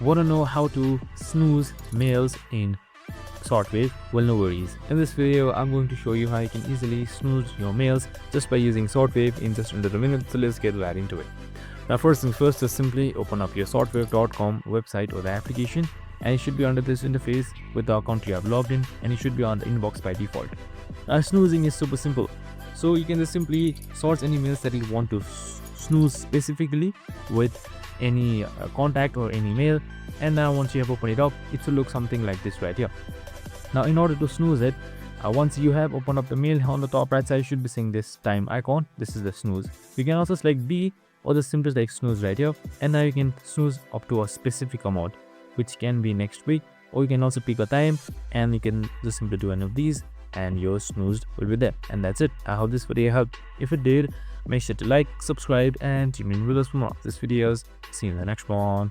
Want to know how to snooze mails in Shortwave? Well, no worries. In this video, I'm going to show you how you can easily snooze your mails just by using Shortwave in just under a minute. So let's get right into it. Now, first things first, just simply open up your shortwave.com website or the application, and you should be under this interface with the account you have logged in, and you should be on the inbox by default. Now, snoozing is super simple. So you can just simply sort any mails that you want to snooze specifically with any contact or any mail, and now once you have opened it up, it will look something like this right here. Now in order to snooze it, once you have opened up the mail, on the top right side you should be seeing this time icon. This is the snooze. You can also select B or just simply like snooze right here, and now you can snooze up to a specific amount, which can be next week, or you can also pick a time and you can just simply do any of these and your snoozed will be there. And that's it. I hope this video helped. If it did, make sure to like, subscribe, and tune in with us for more of these videos. See you in the next one.